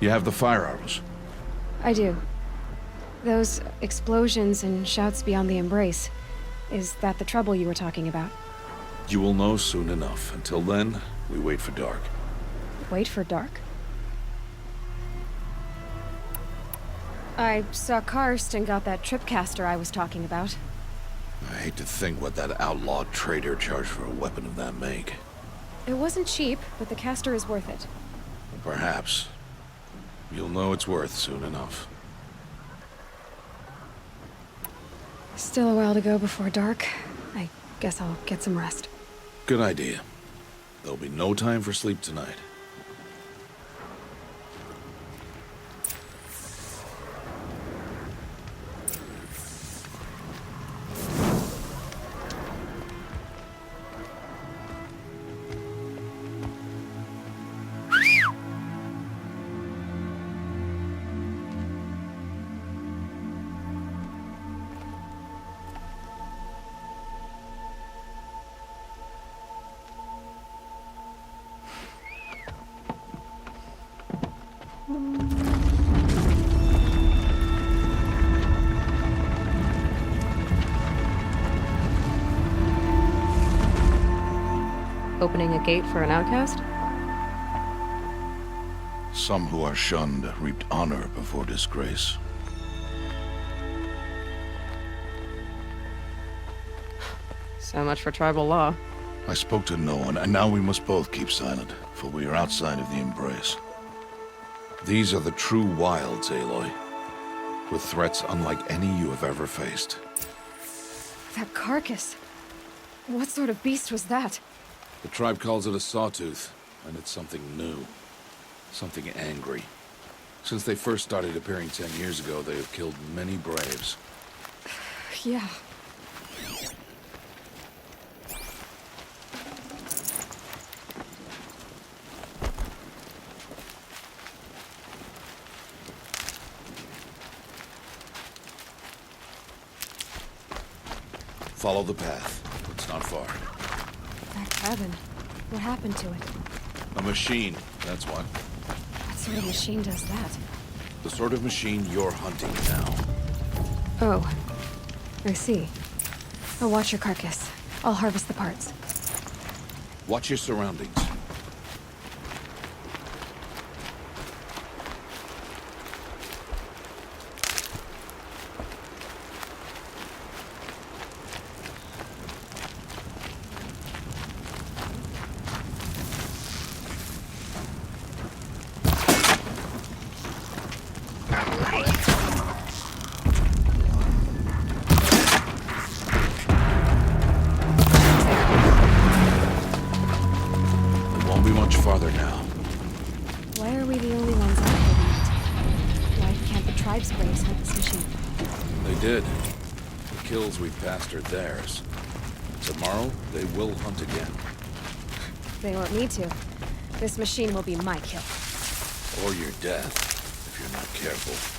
You have the fire arrows. I do. Those explosions and shouts beyond the embrace. Is that the trouble you were talking about? You will know soon enough. Until then, we wait for dark. Wait for dark? I saw Karst and got that tripcaster I was talking about. I hate to think what that outlawed trader charged for a weapon of that make. It wasn't cheap, but the caster is worth it. Perhaps. You'll know it's worth soon enough. Still a while to go before dark. I guess I'll get some rest. Good idea. There'll be no time for sleep tonight. Opening a gate for an outcast? Some who are shunned reaped honor before disgrace. So much for tribal law. I spoke to no one, and now we must both keep silent, for we are outside of the embrace. These are the true wilds, Aloy, with threats unlike any you have ever faced. That carcass. What sort of beast was that? The tribe calls it a sawtooth, and it's something new. Something angry. Since they first started appearing 10 years ago, they have killed many braves. Yeah. Follow the path. It's not far. That cabin. What happened to it? A machine, that's what. What sort of machine does that? The sort of machine you're hunting now. Oh. I see. I'll watch your carcass. I'll harvest the parts. Watch your surroundings. Farther now. Why are we the only ones operating it? Why can't the tribe's braves hunt this machine? They did. The kills we passed are theirs. Tomorrow, they will hunt again. They won't need to. This machine will be my kill. Or your death, if you're not careful.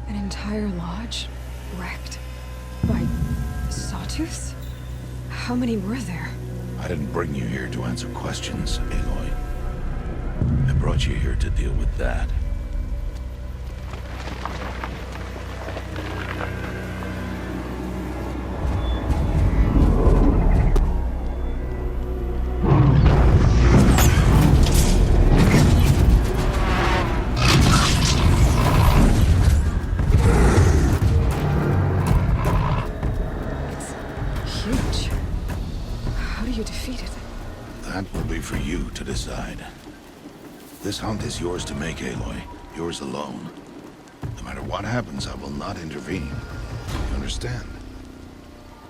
An entire lodge wrecked by sawtooths? How many were there? I didn't bring you here to answer questions, Aloy. I brought you here to deal with that. That will be for you to decide. This hunt is yours to make, Aloy. Yours alone. No matter what happens, I will not intervene. You understand?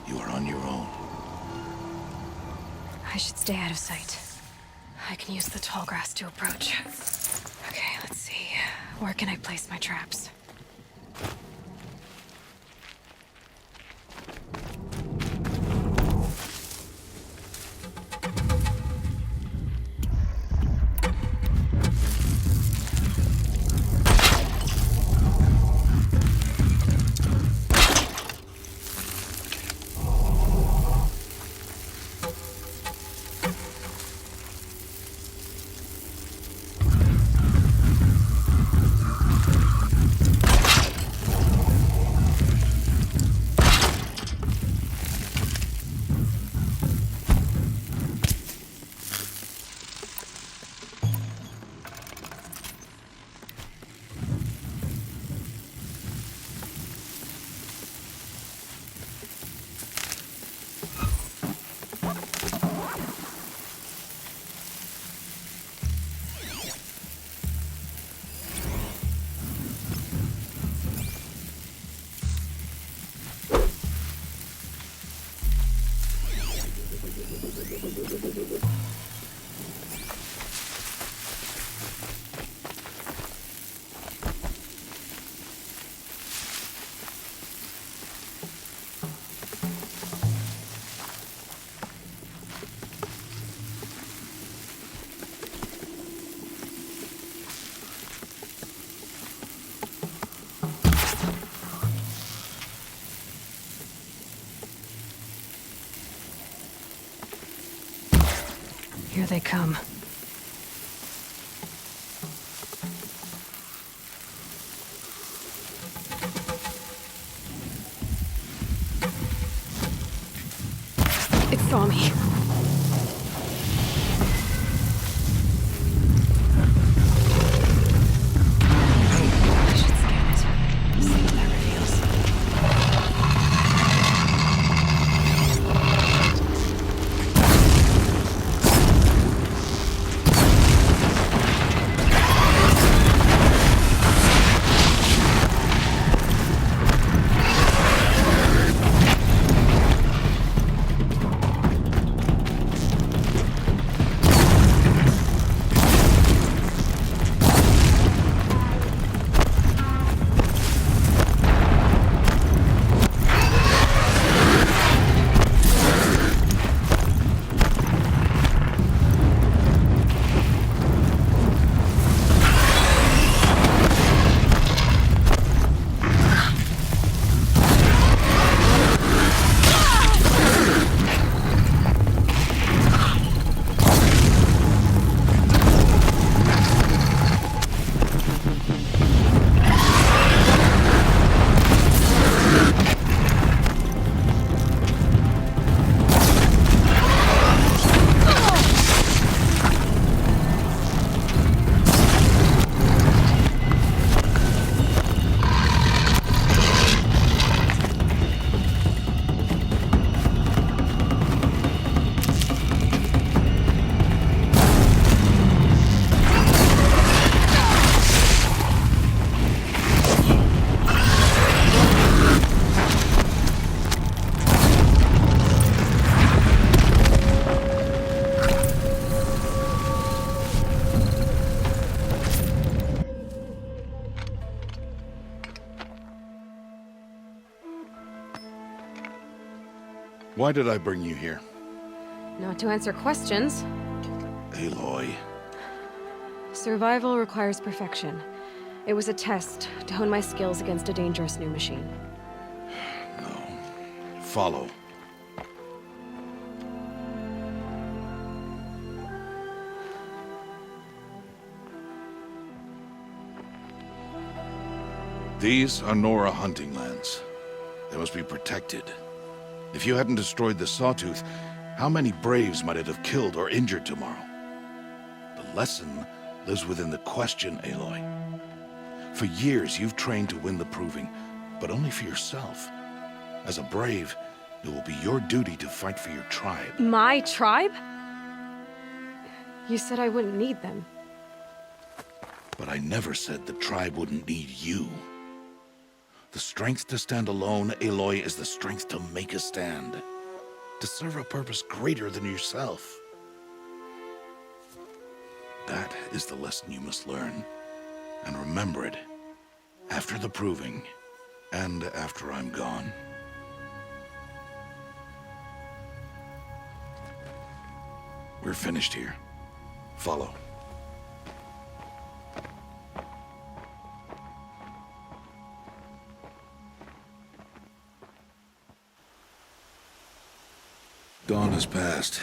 You are on your own. I should stay out of sight. I can use the tall grass to approach. Okay, let's see. Where can I place my traps? Here they come. It saw me. I should scan it. See what that reveals. Why did I bring you here? Not to answer questions. Aloy. Survival requires perfection. It was a test to hone my skills against a dangerous new machine. No. Follow. These are Nora hunting lands. They must be protected. If you hadn't destroyed the Sawtooth, how many Braves might it have killed or injured tomorrow? The lesson lives within the question, Aloy. For years, you've trained to win the Proving, but only for yourself. As a Brave, it will be your duty to fight for your tribe. My tribe? You said I wouldn't need them. But I never said the tribe wouldn't need you. The strength to stand alone, Aloy, is the strength to make a stand. To serve a purpose greater than yourself. That is the lesson you must learn. And remember it after the proving, and after I'm gone. We're finished here. Follow. Dawn has passed.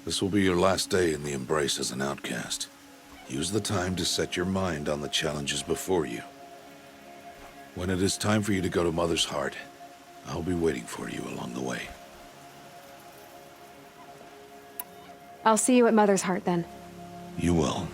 This will be your last day in the Embrace as an outcast. Use the time to set your mind on the challenges before you. When it is time for you to go to Mother's Heart, I'll be waiting for you along the way. I'll see you at Mother's Heart then. You will.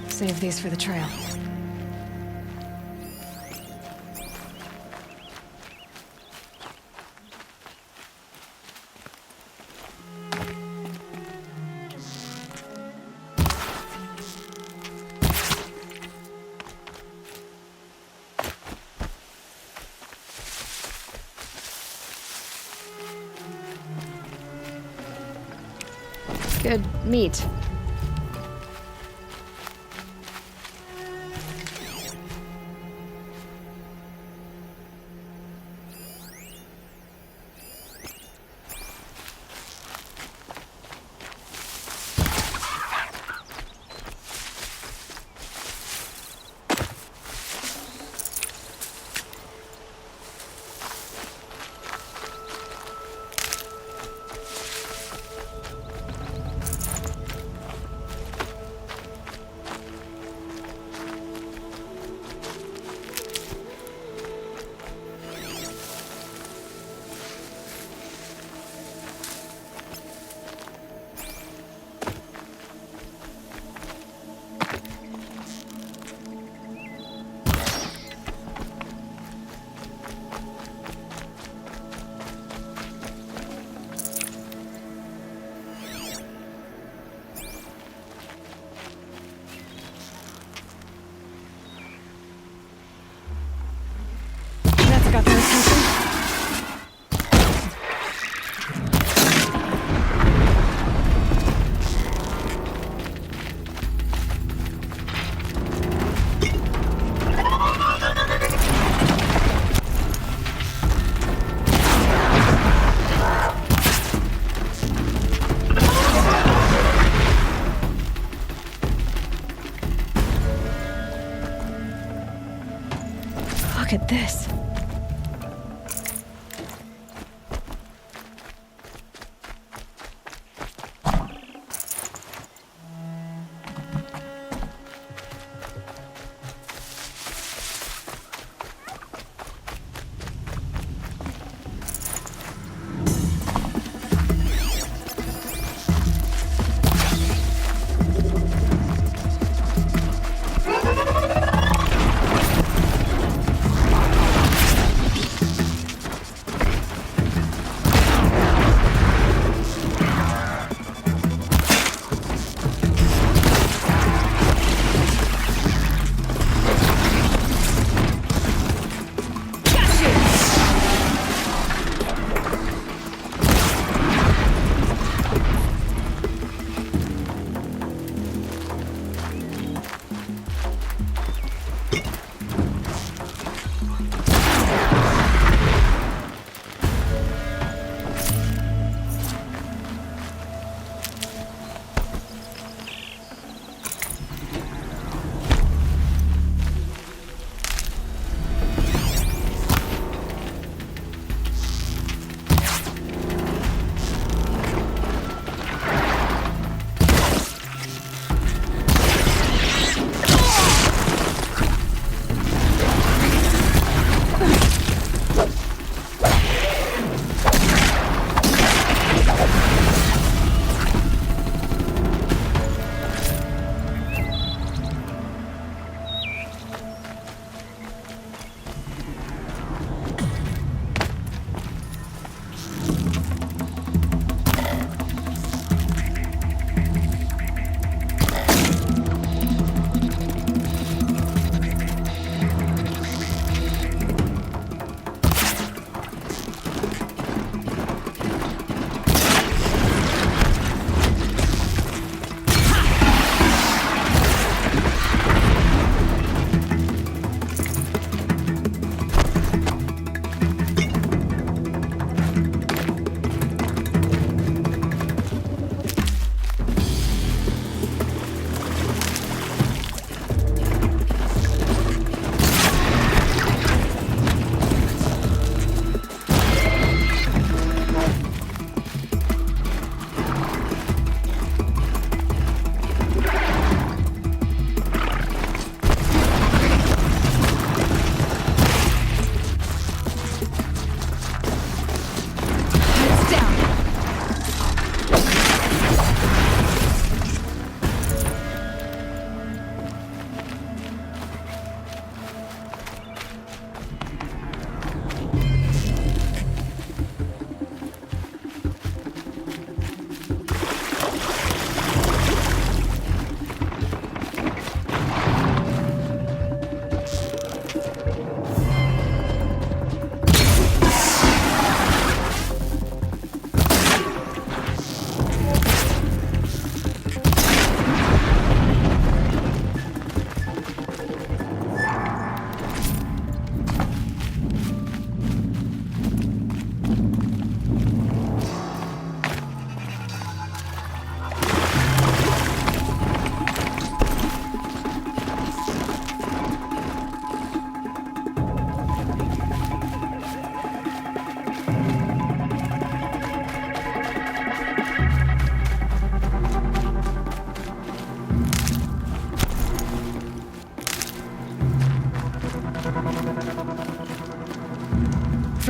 Save these for the trail. Good meat. Got their attention. Look at this.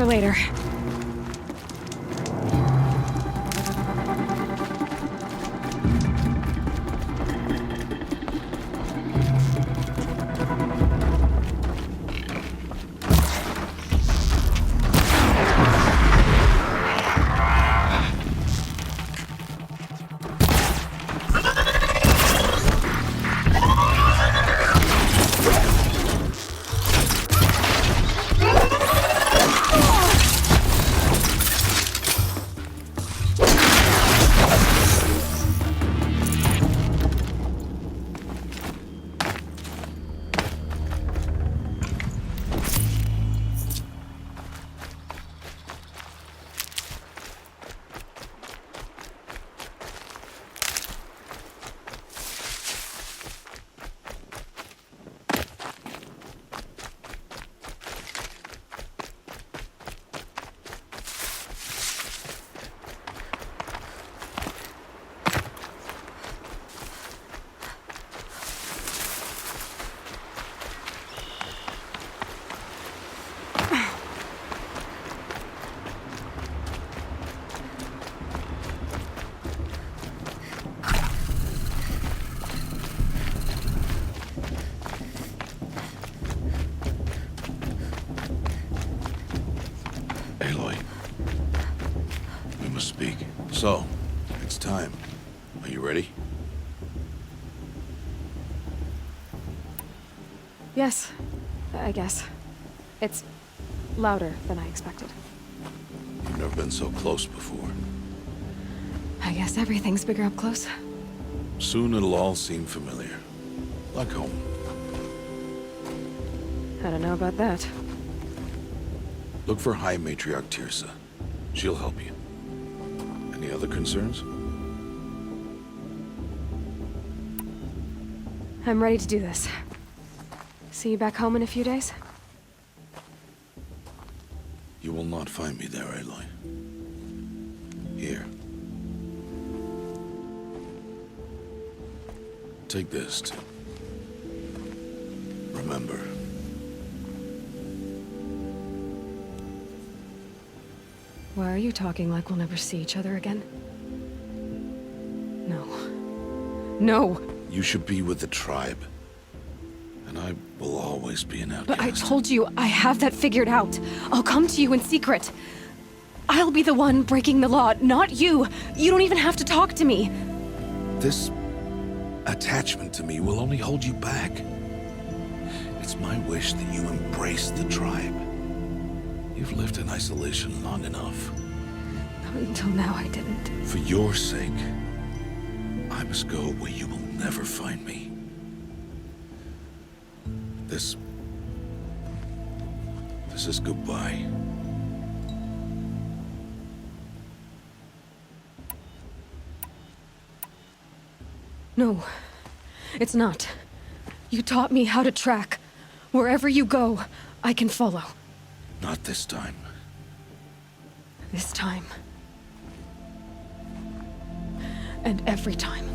for later. Aloy, we must speak. So, it's time. Are you ready? Yes, I guess. It's louder than I expected. You've never been so close before. I guess everything's bigger up close. Soon it'll all seem familiar. Like home. I don't know about that. Look for High Matriarch Tirsa. She'll help you. Any other concerns? I'm ready to do this. See you back home in a few days? You will not find me there, Aloy. Here. Take this to remember. Why are you talking like we'll never see each other again? No. No! You should be with the tribe. And I will always be an outcast. But I told you, I have that figured out. I'll come to you in secret. I'll be the one breaking the law, not you. You don't even have to talk to me. This attachment to me will only hold you back. It's my wish that you embrace the tribe. You've lived in isolation long enough. Until now, I didn't. For your sake, I must go where you will never find me. This is goodbye. No, it's not. You taught me how to track. Wherever you go, I can follow. Not this time. This time. And every time.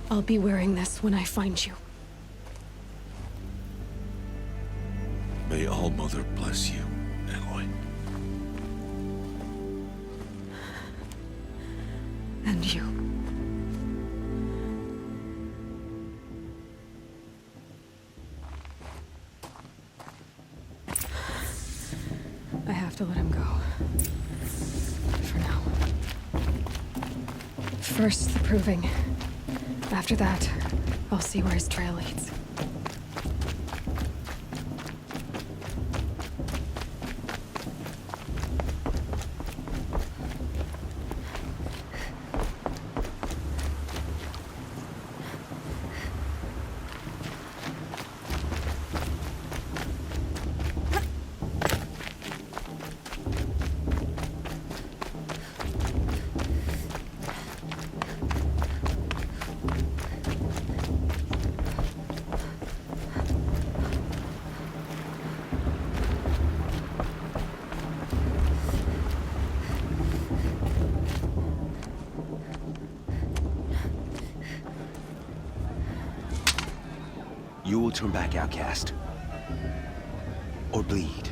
I'll be wearing this when I find you. May All-Mother bless you, Aloy. And you. I have to let him go. For now. First, the proving. After that, I'll see where his trail leads. You will turn back, outcast. Or bleed.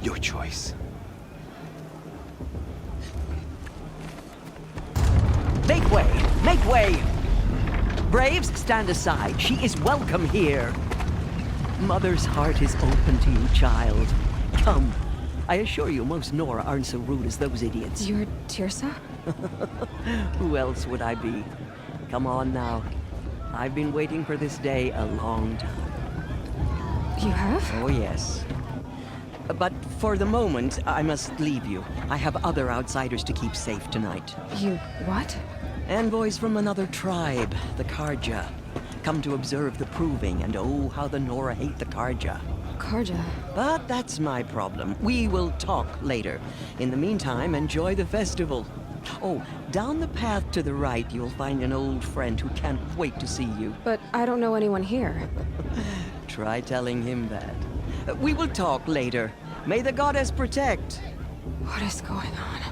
Your choice. Make way! Make way! Braves, stand aside. She is welcome here. Mother's heart is open to you, child. Come. I assure you, most Nora aren't so rude as those idiots. You're Tirsa? Who else would I be? Come on now. I've been waiting for this day a long time. You have? Oh, yes. But for the moment, I must leave you. I have other outsiders to keep safe tonight. You what? Envoys from another tribe, the Karja. Come to observe the proving, and oh, how the Nora hate the Karja. Karja. But that's my problem. We will talk later. In the meantime, enjoy the festival. Oh, down the path to the right, you'll find an old friend who can't wait to see you. But I don't know anyone here. Try telling him that. We will talk later. May the goddess protect. What is going on?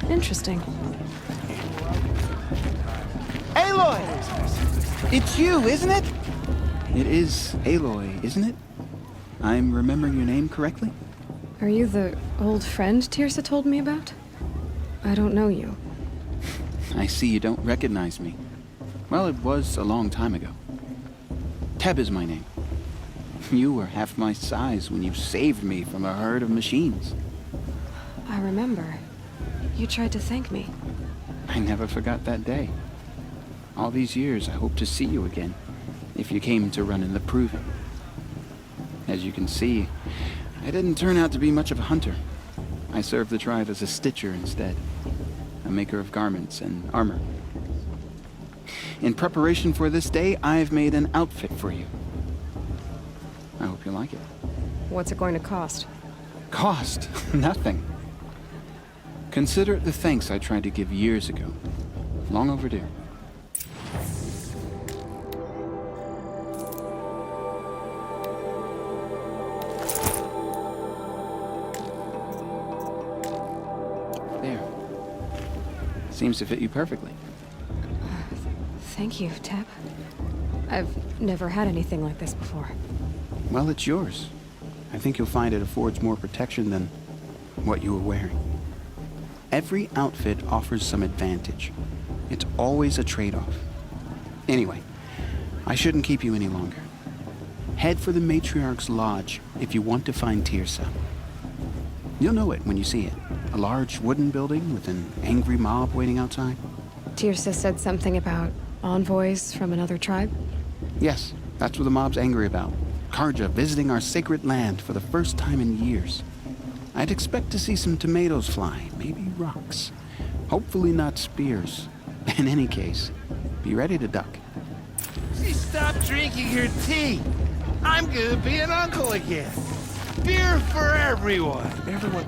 Interesting. Aloy! It's you, isn't it? It is Aloy, isn't it? I'm remembering your name correctly? Are you the old friend Tirsa told me about? I don't know you. I see you don't recognize me. Well, it was a long time ago. Teb is my name. You were half my size when you saved me from a herd of machines. I remember. You tried to thank me. I never forgot that day. All these years, I hope to see you again, if you came to run in the proving. As you can see, I didn't turn out to be much of a hunter. I served the tribe as a stitcher instead, a maker of garments and armor. In preparation for this day, I've made an outfit for you. I hope you like it. What's it going to cost? Cost? Nothing. Consider it the thanks I tried to give years ago. Long overdue. There. Seems to fit you perfectly. Thank you, Teb. I've never had anything like this before. Well, it's yours. I think you'll find it affords more protection than what you were wearing. Every outfit offers some advantage. It's always a trade-off. Anyway, I shouldn't keep you any longer. Head for the Matriarch's Lodge if you want to find Tirsa. You'll know it when you see it. A large wooden building with an angry mob waiting outside. Tirsa said something about envoys from another tribe? Yes, that's what the mob's angry about. Karja visiting our sacred land for the first time in years. I'd expect to see some tomatoes fly, maybe rocks. Hopefully not spears. In any case, be ready to duck. Stop drinking your tea. I'm gonna be an uncle again. Beer for everyone. Everyone.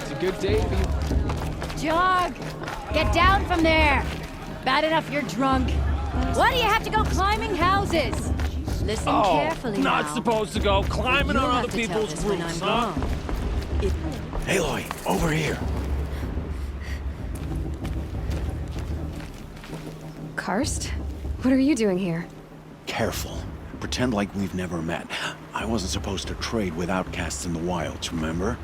It's a good day to be. Jog! Get down from there! Bad enough you're drunk. Why do you have to go climbing houses? Listen carefully Not now. supposed to go climbing You'll on have other to tell people's this when roofs, I'm huh? gone. Aloy, over here. Karst? What are you doing here? Careful. Pretend like we've never met. I wasn't supposed to trade with outcasts in the wilds, remember?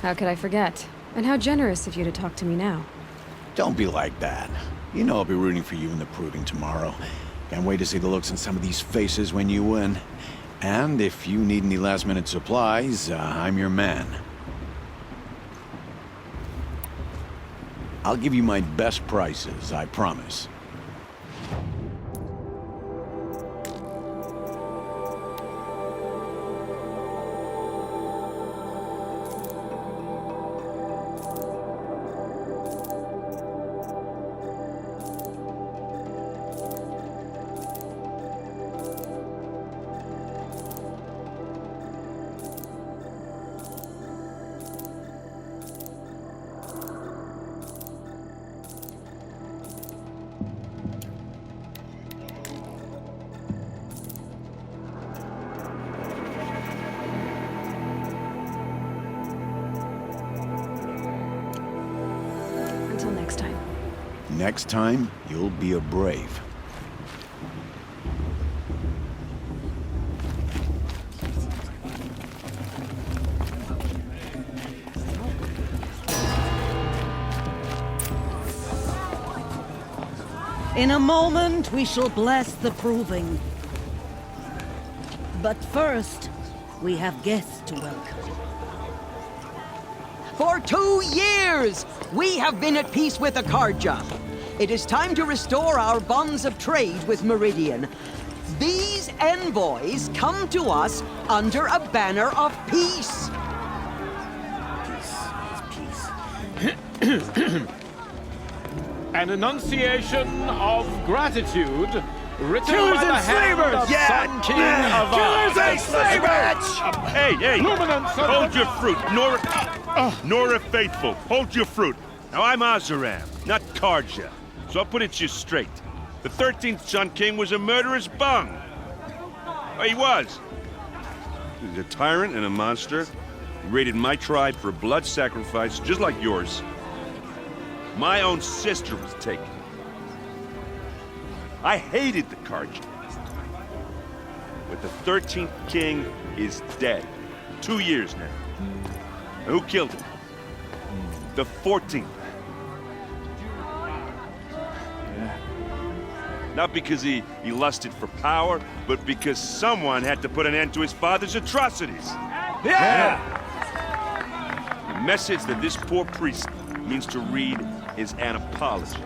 How could I forget? And how generous of you to talk to me now. Don't be like that. You know I'll be rooting for you in the proving tomorrow. Can't wait to see the looks on some of these faces when you win. And if you need any last-minute supplies, I'm your man. I'll give you my best prices, I promise. Next time, you'll be a brave. In a moment, we shall bless the proving. But first, we have guests to welcome. For 2 years, we have been at peace with Akarja. It is time to restore our bonds of trade with Meridian. These envoys come to us under a banner of peace. An enunciation of gratitude written Killers by the and hand slavers! of Yeah! Sun King of Killers and slavers! Hey! Luminance of Hold the- your fruit, Nora Faithful. Hold your fruit. Now I'm Azaram, not Karja. So I'll put it to you straight. The 13th Sun King was a murderous bung. Oh, he was. He was a tyrant and a monster. He raided my tribe for a blood sacrifice, just like yours. My own sister was taken. I hated the Karja. But the 13th king is dead. 2 years now. And who killed him? The 14th. Not because he lusted for power, but because someone had to put an end to his father's atrocities. Yeah! The message that this poor priest means to read is an apology.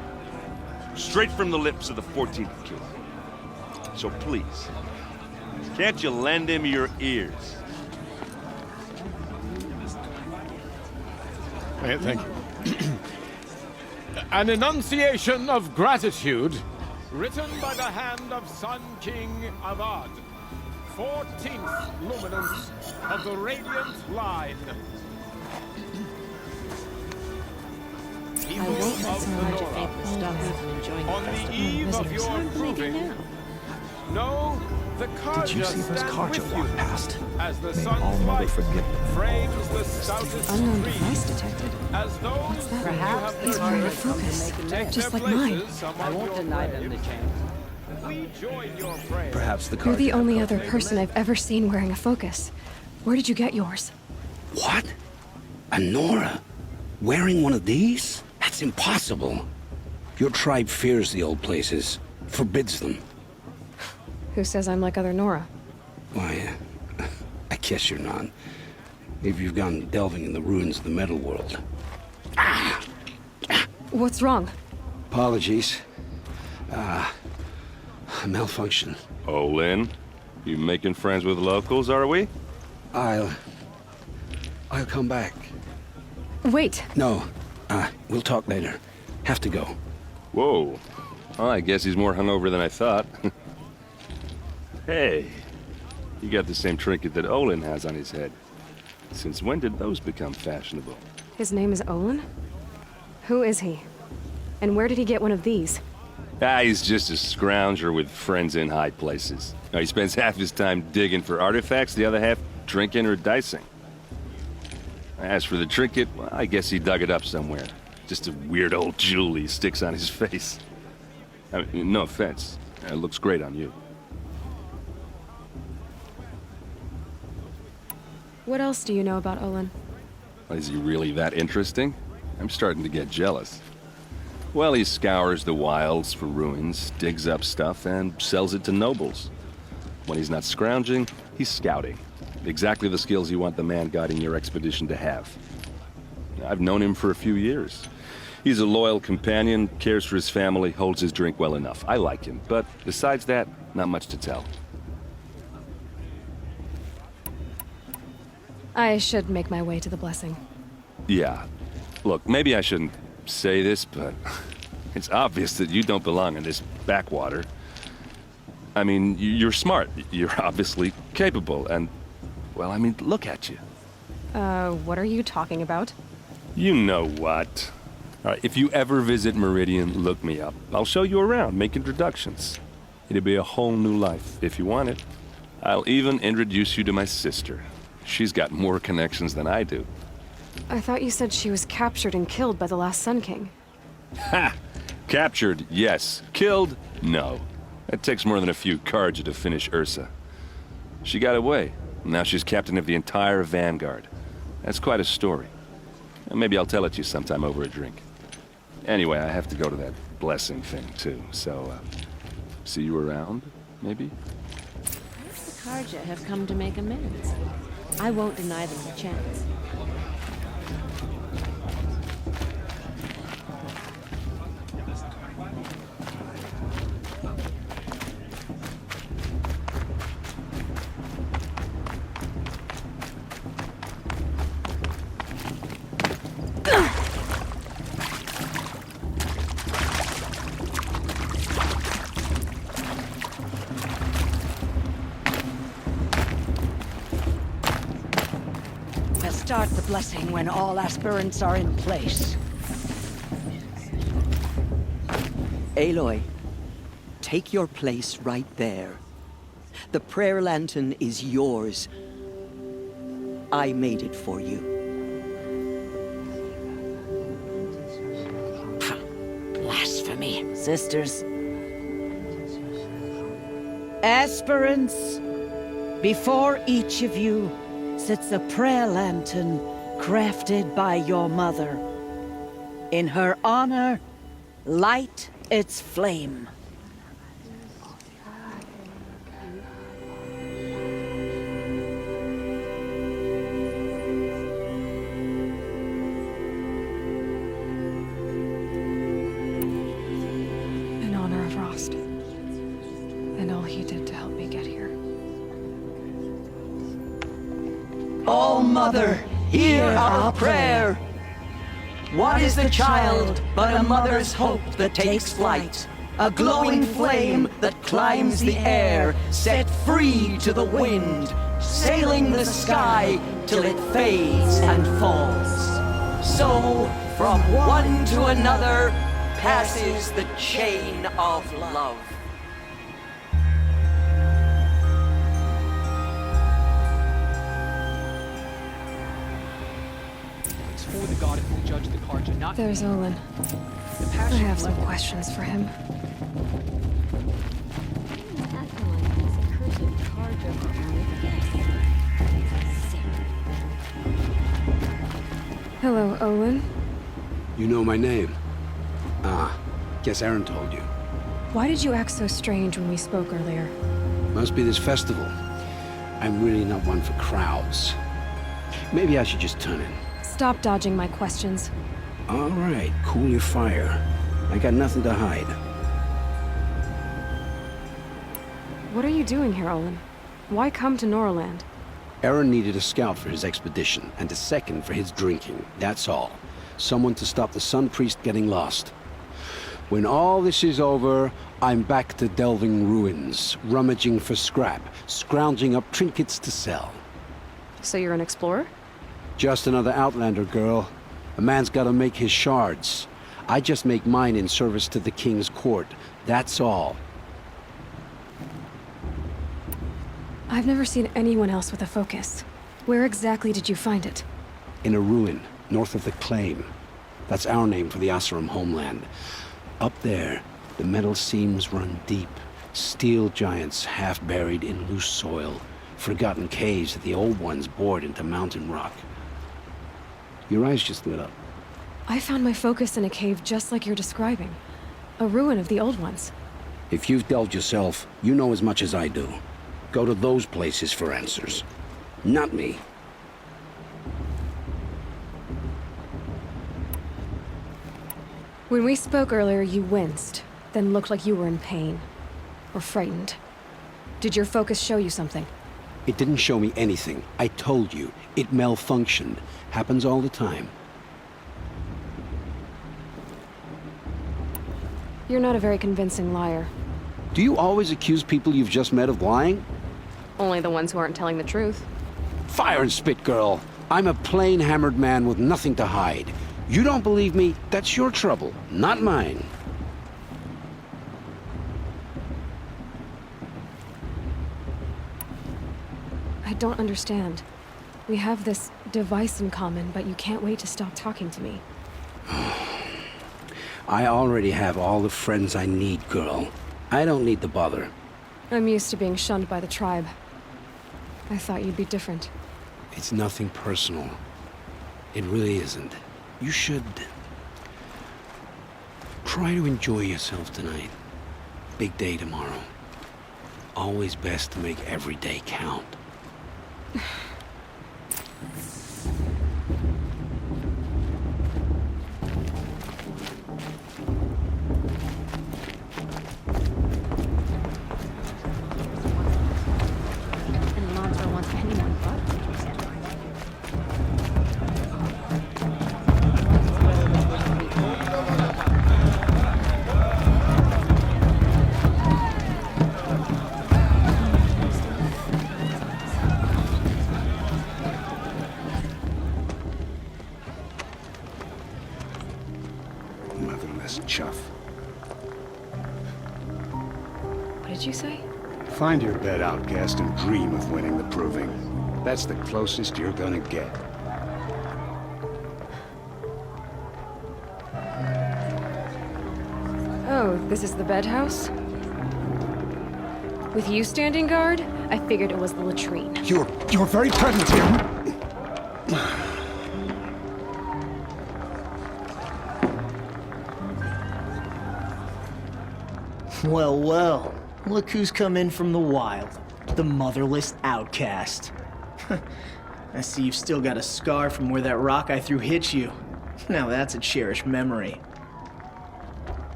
Straight from the lips of the 14th king. So please, can't you lend him your ears? Thank you. An enunciation of gratitude written by the hand of Sun King Avad, 14th luminance of the Radiant Line. I won't let so much of April stop me from enjoying On the eve of your proving, no, the Karja Did you see those stand Karja with walk you past? as the May sun's All-Mother light forgive them. frames the stoutest Unknown trees, device detected. as those that? who have It's learned very focused, take just their like mine. places among I won't your deny them the graves. chance. We join your prayer. Perhaps the You're the Karja only have other come. person I've ever seen wearing a focus. Where did you get yours? What? A Nora? Wearing one of these? That's impossible. Your tribe fears the old places, forbids them. Who says I'm like other Nora? Why, I guess you're not. If you've gone delving in the ruins of the metal world. What's wrong? Apologies. A malfunction. Oh, Lynn, you making friends with locals, are we? I'll come back. Wait, No, we'll talk later. Have to go. Whoa. Well, I guess he's more hungover than I thought. Hey, you got the same trinket that Olin has on his head. Since when did those become fashionable? his name is Olin? Who is he? And where did he get one of these? He's just a scrounger with friends in high places. Now, he spends half his time digging for artifacts, the other half drinking or dicing. As for the trinket, well, I guess he dug it up somewhere. Just a weird old jewel he sticks on his face. I mean, no offense. It looks great on you. What else do you know about Olin? Is he really that interesting? I'm starting to get jealous. Well, he scours the wilds for ruins, digs up stuff, and sells it to nobles. When he's not scrounging, he's scouting. Exactly the skills you want the man guiding your expedition to have. I've known him for a few years. He's a loyal companion, cares for his family, holds his drink well enough. I like him, but besides that, not much to tell. I should make my way to the blessing. Yeah. Look, maybe I shouldn't say this, but it's obvious that you don't belong in this backwater. I mean, you're smart. You're obviously capable, and, well, I mean, look at you. What are you talking about? You know what. All right, if you ever visit Meridian, look me up. I'll show you around, make introductions. It'll be a whole new life, if you want it. I'll even introduce you to my sister. She's got more connections than I do. I thought you said she was captured and killed by the last Sun King. Ha! Captured, yes. Killed, no. It takes more than a few Carja to finish Ursa. She got away. Now she's captain of the entire Vanguard. That's quite a story. Maybe I'll tell it to you sometime over a drink. Anyway, I have to go to that blessing thing, too. So, see you around, maybe? The Carja have come to make amends. I won't deny them a chance. Start the blessing when all aspirants are in place. Aloy, take your place right there. The prayer lantern is yours. I made it for you. Blasphemy. Sisters. Aspirants, before each of you sits a prayer lantern crafted by your mother. In her honor, light its flame. In honor of Rost, and all he did to help me get here. All Mother, hear our prayer. What is the child but a mother's hope that takes flight? A glowing flame that climbs the air, set free to the wind, sailing the sky till it fades and falls. So, from one to another, passes the chain of love. For the god who will judge the Carja, not There's Olin. I have some questions for him. Hello, Olin. You know my name? Ah, guess Aaron told you. Why did you act so strange when we spoke earlier? Must be this festival. I'm really not one for crowds. Maybe I should just turn in. Stop dodging my questions. All right, cool your fire. I got nothing to hide. What are you doing here, Olin? Why come to Norland? Aaron needed a scout for his expedition, and a second for his drinking. That's all. Someone to stop the Sun Priest getting lost. When all this is over, I'm back to delving ruins, rummaging for scrap, scrounging up trinkets to sell. So you're an explorer? Just another Outlander, girl. A man's gotta make his shards. I just make mine in service to the King's court. That's all. I've never seen anyone else with a focus. Where exactly did you find it? In a ruin, north of the Claim. That's our name for the Oseram homeland. Up there, the metal seams run deep. Steel giants half buried in loose soil. Forgotten caves that the old ones bored into mountain rock. Your eyes just lit up. I found my focus in a cave just like you're describing. A ruin of the old ones. If you've delved yourself, you know as much as I do. Go to those places for answers. Not me. When we spoke earlier, you winced, then looked like you were in pain. Or frightened. Did your focus show you something? It didn't show me anything. I told you. It malfunctioned. Happens all the time. You're not a very convincing liar. Do you always accuse people you've just met of lying? Only the ones who aren't telling the truth. Fire and spit, girl. I'm a plain hammered man with nothing to hide. You don't believe me? That's your trouble, not mine. I don't understand. We have this device in common, but you can't wait to stop talking to me. I already have all the friends I need, girl. I don't need the bother. I'm used to being shunned by the tribe. I thought you'd be different. It's nothing personal. It really isn't. You should... try to enjoy yourself tonight. Big day tomorrow. Always best to make every day count. And Lonzo wants anyone but Motherless chuff. What did you say? Find your bed, outcast, and dream of winning the proving. That's the closest you're gonna get. Oh, this is the bed house? With you standing guard, I figured it was the latrine. Your very presence here. Well, well. Look who's come in from the wild. The motherless outcast. I see you've still got a scar from where that rock I threw hit you. Now that's a cherished memory.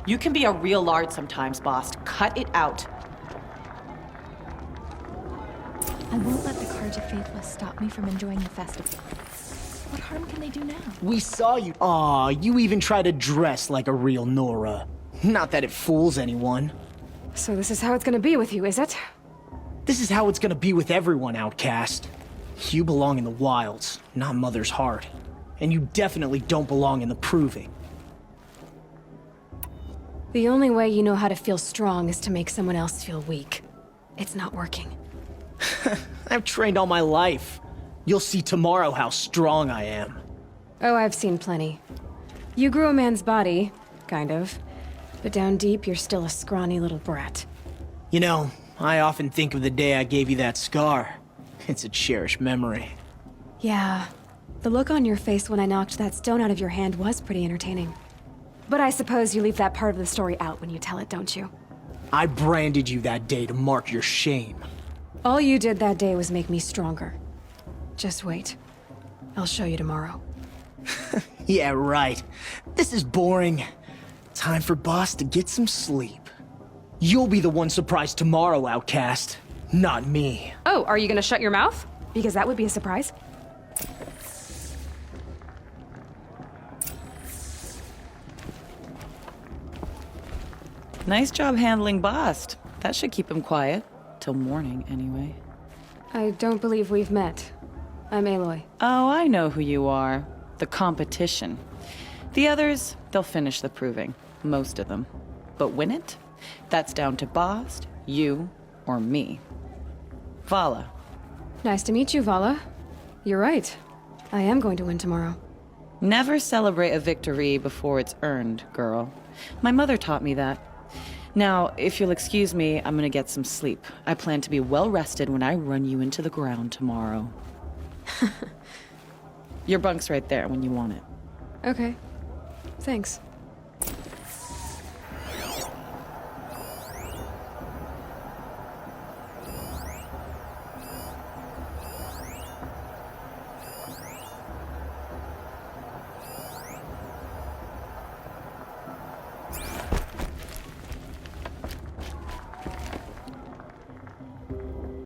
You can be a real lard sometimes, boss. Cut it out. I won't let the Carja Faithless stop me from enjoying the festival. What harm can they do now? We saw you. Aw, you even try to dress like a real Nora. Not that it fools anyone. So this is how it's gonna be with you, is it? This is how it's gonna be with everyone, outcast. You belong in the wilds, not Mother's Heart. And you definitely don't belong in the Proving. The only way you know how to feel strong is to make someone else feel weak. It's not working. I've trained all my life. You'll see tomorrow how strong I am. Oh, I've seen plenty. You grew a man's body, kind of. But down deep, you're still a scrawny little brat. You know, I often think of the day I gave you that scar. It's a cherished memory. Yeah. The look on your face when I knocked that stone out of your hand was pretty entertaining. But I suppose you leave that part of the story out when you tell it, don't you? I branded you that day to mark your shame. All you did that day was make me stronger. Just wait. I'll show you tomorrow. Yeah, right. This is boring. Time for Boss to get some sleep. You'll be the one surprised tomorrow, outcast. Not me. Oh, are you gonna shut your mouth? Because that would be a surprise. Nice job handling Bast. That should keep him quiet. Till morning, anyway. I don't believe we've met. I'm Aloy. Oh, I know who you are. The competition. The others, they'll finish the proving. Most of them. But win it? That's down to Bast, you, or me. Vala. Nice to meet you, Vala. You're right. I am going to win tomorrow. Never celebrate a victory before it's earned, girl. My mother taught me that. Now, if you'll excuse me, I'm gonna get some sleep. I plan to be well rested when I run you into the ground tomorrow. Your bunk's right there when you want it. Okay. Thanks.